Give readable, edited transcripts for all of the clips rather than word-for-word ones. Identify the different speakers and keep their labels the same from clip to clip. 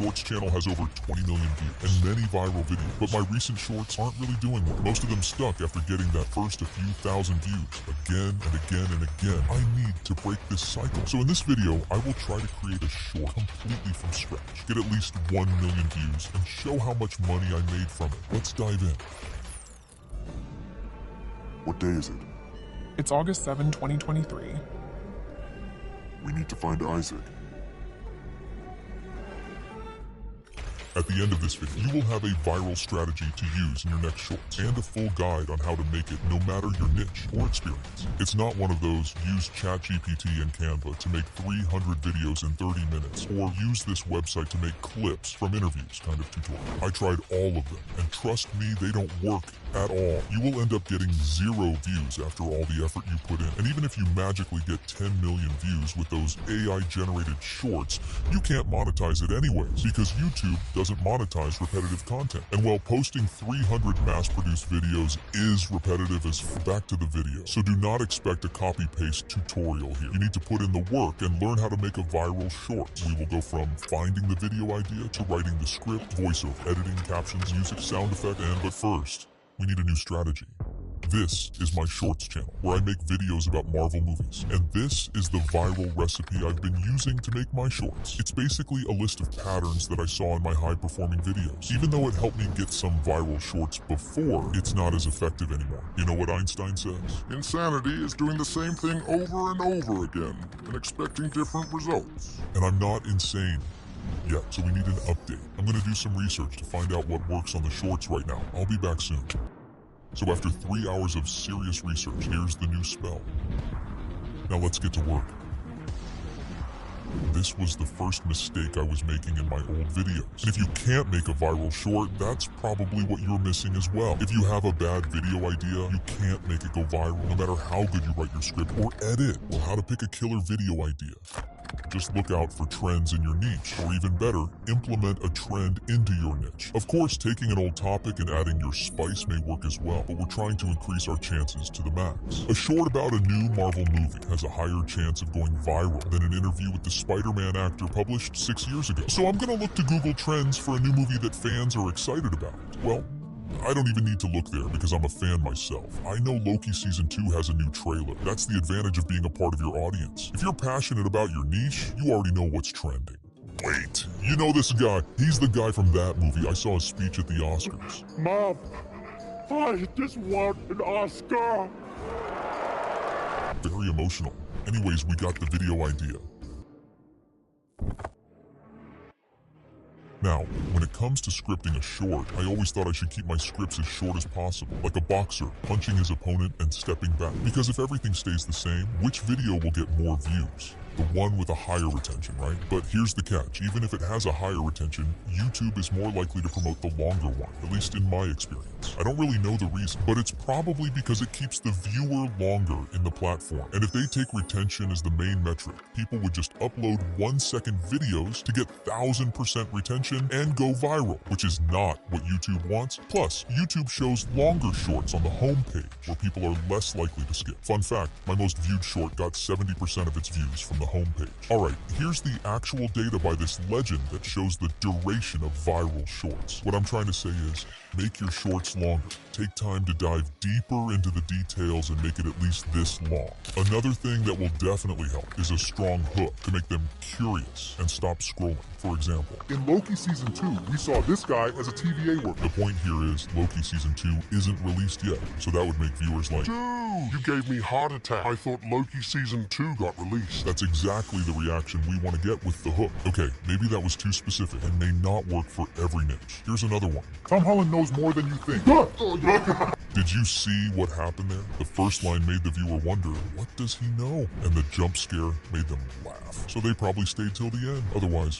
Speaker 1: Shorts channel has over 20 million views and many viral videos, but my recent shorts aren't really doing well. Most of them stuck after getting that first a few thousand views. Again and again and again, I need to break this cycle. So in this video, I will try to create a short completely from scratch, get at least 1 million views, and show how much money I made from it. Let's dive in.
Speaker 2: What day is it?
Speaker 3: It's August 7, 2023.
Speaker 2: We need to find Isaac.
Speaker 1: At the end of this video, you will have a viral strategy to use in your next shorts and a full guide on how to make it no matter your niche or experience. It's not one of those use ChatGPT and Canva to make 300 videos in 30 minutes or use this website to make clips from interviews kind of tutorial. I tried all of them, and trust me, they don't work at all. You will end up getting 0 views after all the effort you put in. And even if you magically get 10 million views with those AI-generated shorts, you can't monetize it anyways because YouTube doesn't monetize repetitive content. And while posting 300 mass-produced videos is repetitive as back to the video, so do not expect a copy-paste tutorial here. You need to put in the work and learn how to make a viral short. We will go from finding the video idea to writing the script, voiceover, editing, captions, music, sound effect, but first, we need a new strategy. This is my Shorts channel, where I make videos about Marvel movies. And this is the viral recipe I've been using to make my shorts. It's basically a list of patterns that I saw in my high-performing videos. Even though it helped me get some viral shorts before, it's not as effective anymore. You know what Einstein says?
Speaker 2: Insanity is doing the same thing over and over again and expecting different results.
Speaker 1: And I'm not insane yet, so we need an update. I'm gonna do some research to find out what works on the shorts right now. I'll be back soon. So after 3 hours of serious research, here's the new spell. Now let's get to work. This was the first mistake I was making in my old videos. And if you can't make a viral short, that's probably what you're missing as well. If you have a bad video idea, you can't make it go viral, no matter how good you write your script or edit. Well, how to pick a killer video idea. Just look out for trends in your niche, or even better, implement a trend into your niche. Of course, taking an old topic and adding your spice may work as well, but we're trying to increase our chances to the max. A short about a new Marvel movie has a higher chance of going viral than an interview with the Spider-Man actor published 6 years ago. So I'm gonna look to Google Trends for a new movie that fans are excited about. Well, I don't even need to look there because I'm a fan myself. I know Loki Season 2 has a new trailer. That's the advantage of being a part of your audience. If you're passionate about your niche, you already know what's trending. Wait, you know this guy? He's the guy from that movie. I saw his speech at the Oscars.
Speaker 2: Mom, I just want an Oscar.
Speaker 1: Very emotional. Anyways, we got the video idea. Now, when it comes to scripting a short, I always thought I should keep my scripts as short as possible, like a boxer, punching his opponent and stepping back. Because if everything stays the same, which video will get more views? The one with a higher retention, right? But here's the catch. Even if it has a higher retention, YouTube is more likely to promote the longer one, at least in my experience. I don't really know the reason, but it's probably because it keeps the viewer longer in the platform. And if they take retention as the main metric, people would just upload 1-second videos to get 1000% retention and go viral, which is not what YouTube wants. Plus, YouTube shows longer shorts on the homepage, where people are less likely to skip. Fun fact, my most viewed short got 70% of its views from the homepage. Alright, here's the actual data by this legend that shows the duration of viral shorts. What I'm trying to say is, make your shorts longer. Take time to dive deeper into the details and make it at least this long. Another thing that will definitely help is a strong hook to make them curious and stop scrolling. For example,
Speaker 2: in Loki Season 2, we saw this guy as a TVA worker.
Speaker 1: The point here is Loki Season 2 isn't released yet, so that would make viewers like,
Speaker 2: Dude, you gave me heart attack. I thought Loki Season 2 got released.
Speaker 1: That's exactly the reaction we want to get with the hook. Okay, maybe that was too specific and may not work for every niche. Here's another one.
Speaker 2: Tom Holland knows more than you think.
Speaker 1: Did you see what happened there? The first line made the viewer wonder, what does he know? And the jump scare made them laugh. So they probably stayed till the end. Otherwise...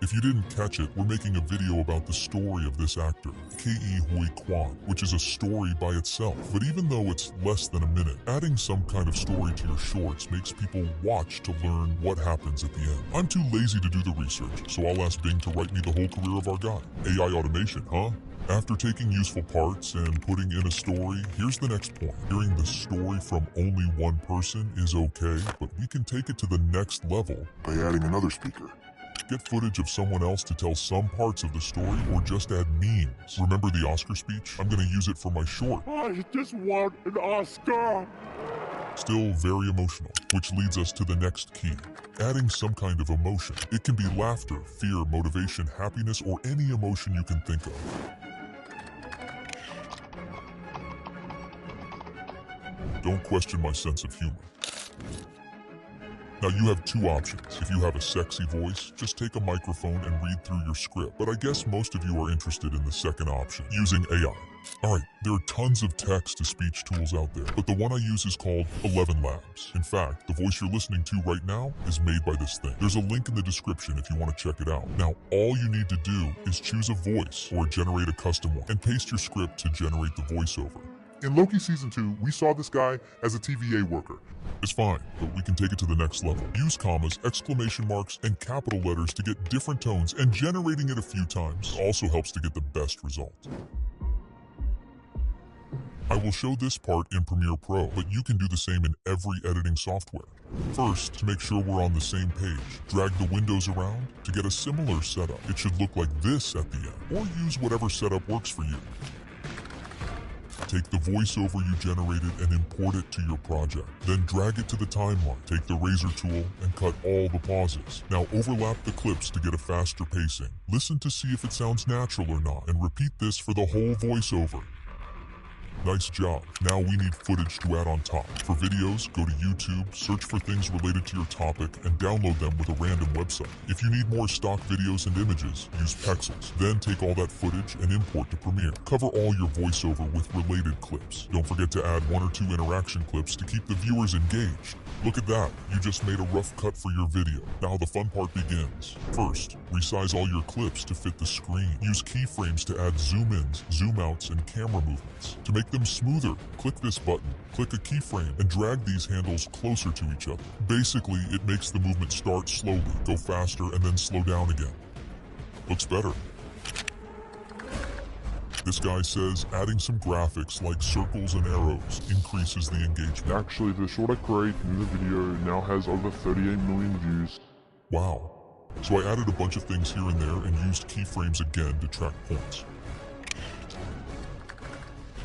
Speaker 1: If you didn't catch it, we're making a video about the story of this actor, Ke Huy Quan, which is a story by itself. But even though it's less than a minute, adding some kind of story to your shorts makes people watch to learn what happens at the end. I'm too lazy to do the research, so I'll ask Bing to write me the whole career of our guy. AI automation, huh? After taking useful parts and putting in a story, here's the next point. Hearing the story from only one person is okay, but we can take it to the next level
Speaker 2: by adding another speaker.
Speaker 1: Get footage of someone else to tell some parts of the story, or just add memes. Remember the Oscar speech? I'm gonna use it for my short.
Speaker 2: I just want an Oscar!
Speaker 1: Still very emotional, which leads us to the next key. Adding some kind of emotion. It can be laughter, fear, motivation, happiness, or any emotion you can think of. Don't question my sense of humor. Now you have two options. If you have a sexy voice, just take a microphone and read through your script. But I guess most of you are interested in the second option, using AI. Alright, there are tons of text-to-speech tools out there, but the one I use is called 11 Labs. In fact, the voice you're listening to right now is made by this thing. There's a link in the description if you want to check it out. Now, all you need to do is choose a voice or generate a custom one, and paste your script to generate the voiceover.
Speaker 2: In Loki Season 2, we saw this guy as a TVA worker.
Speaker 1: It's fine, but we can take it to the next level. Use commas, exclamation marks, and capital letters to get different tones, and generating it a few times also helps to get the best result. I will show this part in Premiere Pro, but you can do the same in every editing software. First, to make sure we're on the same page, drag the windows around to get a similar setup. It should look like this at the end, or use whatever setup works for you. Take the voiceover you generated and import it to your project. Then drag it to the timeline. Take the razor tool and cut all the pauses. Now overlap the clips to get a faster pacing. Listen to see if it sounds natural or not, and repeat this for the whole voiceover. Nice job. Now we need footage to add on top. For videos, go to YouTube, search for things related to your topic, and download them with a random website. If you need more stock videos and images, use Pexels. Then take all that footage and import to Premiere. Cover all your voiceover with related clips. Don't forget to add 1 or 2 interaction clips to keep the viewers engaged. Look at that, you just made a rough cut for your video. Now the fun part begins. First, resize all your clips to fit the screen. Use keyframes to add zoom-ins, zoom-outs, and camera movements. To make them smoother, click this button, click a keyframe, and drag these handles closer to each other. Basically, it makes the movement start slowly, go faster, and then slow down again. Looks better. This guy says adding some graphics like circles and arrows increases the engagement.
Speaker 2: Actually, the short I created in the video now has over 38 million views.
Speaker 1: Wow. So I added a bunch of things here and there and used keyframes again to track points.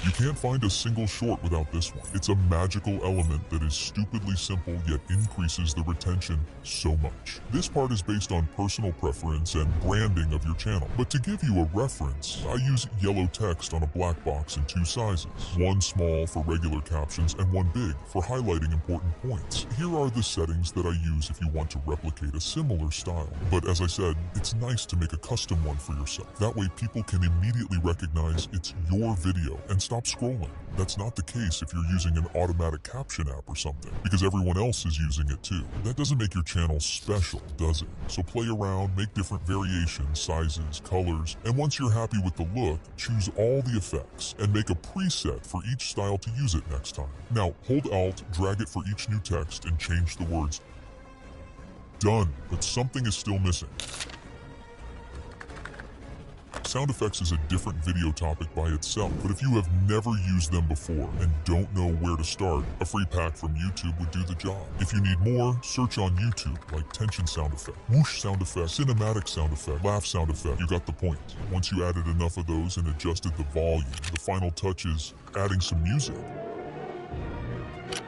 Speaker 1: You can't find a single short without this one. It's a magical element that is stupidly simple yet increases the retention so much. This part is based on personal preference and branding of your channel. But to give you a reference, I use yellow text on a black box in 2 sizes. One small for regular captions and one big for highlighting important points. Here are the settings that I use if you want to replicate a similar style. But as I said, it's nice to make a custom one for yourself. That way people can immediately recognize it's your video and stop scrolling. That's not the case if you're using an automatic caption app or something, because everyone else is using it too. That doesn't make your channel special, does it? So play around, make different variations, sizes, colors, and once you're happy with the look, choose all the effects and make a preset for each style to use it next time. Now, hold Alt, drag it for each new text, and change the words. Done, but something is still missing. Sound effects is a different video topic by itself, but if you have never used them before and don't know where to start, a free pack from YouTube would do the job. If you need more, search on YouTube, like tension sound effect, whoosh sound effect, cinematic sound effect, laugh sound effect. You got the point. Once you added enough of those and adjusted the volume, the final touch is adding some music.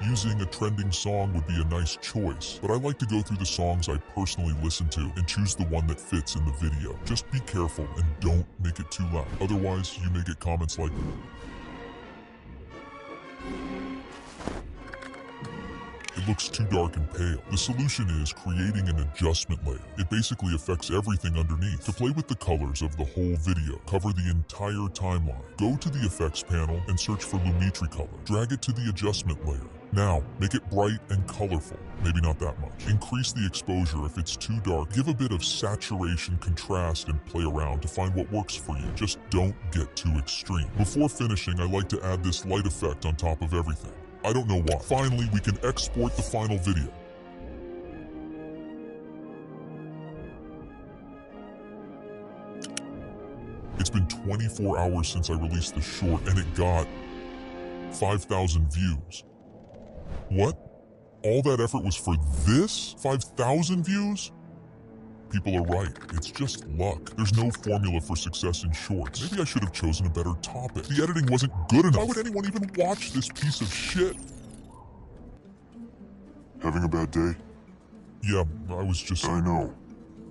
Speaker 1: Using a trending song would be a nice choice, but I like to go through the songs I personally listen to and choose the one that fits in the video. Just be careful and don't make it too loud. Otherwise, you may get comments like, "It looks too dark and pale." The solution is creating an adjustment layer. It basically affects everything underneath. To play with the colors of the whole video, cover the entire timeline. Go to the effects panel and search for Lumetri color. Drag it to the adjustment layer. Now, make it bright and colorful. Maybe not that much. Increase the exposure if it's too dark. Give a bit of saturation, contrast, and play around to find what works for you. Just don't get too extreme. Before finishing, I like to add this light effect on top of everything. I don't know why. Finally, we can export the final video. It's been 24 hours since I released the short, and it got 5,000 views. What? All that effort was for this? 5,000 views? People are right. It's just luck. There's no formula for success in shorts. Maybe I should have chosen a better topic. The editing wasn't good enough. Why would anyone even watch this piece of shit?
Speaker 2: Having a bad day?
Speaker 1: Yeah, I was just...
Speaker 2: I know.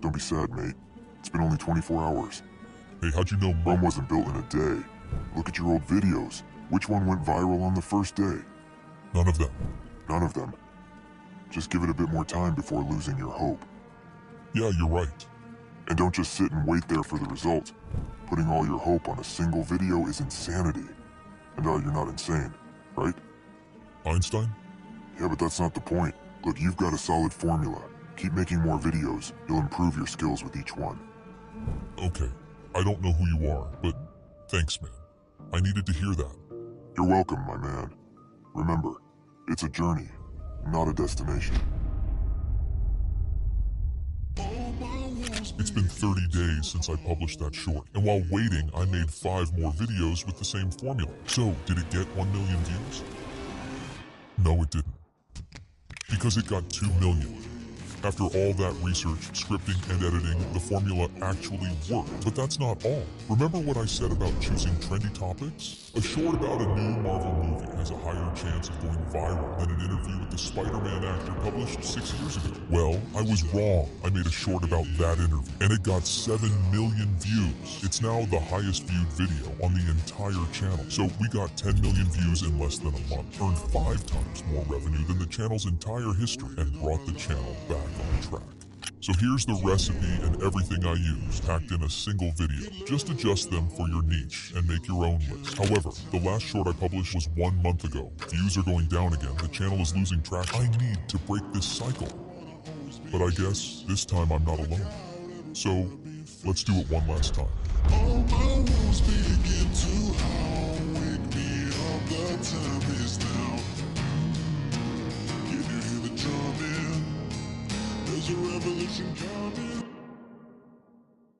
Speaker 2: Don't be sad, mate. It's been only 24 hours.
Speaker 1: Hey, how'd you know
Speaker 2: Rome wasn't built in a day. Look at your old videos. Which one went viral on the first day?
Speaker 1: None of them.
Speaker 2: None of them. Just give it a bit more time before losing your hope.
Speaker 1: Yeah, you're right.
Speaker 2: And don't just sit and wait there for the result. Putting all your hope on a single video is insanity. And you're not insane, right?
Speaker 1: Einstein?
Speaker 2: Yeah, but that's not the point. Look, you've got a solid formula. Keep making more videos. You'll improve your skills with each one.
Speaker 1: Okay. I don't know who you are, but thanks, man. I needed to hear that.
Speaker 2: You're welcome, my man. Remember, it's a journey, not a destination.
Speaker 1: It's been 30 days since I published that short, and while waiting, I made 5 more videos with the same formula. So, did it get 1 million views? No, it didn't. Because it got 2 million. After all that research, scripting, and editing, the formula actually worked. But that's not all. Remember what I said about choosing trendy topics? A short about a new Marvel movie has a higher chance of going viral than an interview with the Spider-Man actor published 6 years ago. Well, I was wrong. I made a short about that interview, and it got 7 million views. It's now the highest viewed video on the entire channel. So we got 10 million views in less than a month, earned 5 times more revenue than the channel's entire history, and brought the channel back on track. So here's the recipe and everything I used, packed in a single video. Just adjust them for your niche and make your own list. However, the last short I published was 1 month ago. Views are going down again. The channel is losing traction. I need to break this cycle. But I guess this time I'm not alone. So let's do it one last time.
Speaker 4: All my wounds begin to howl. Wake me up, the time is now. Can you hear the drumming? There's a revolution coming.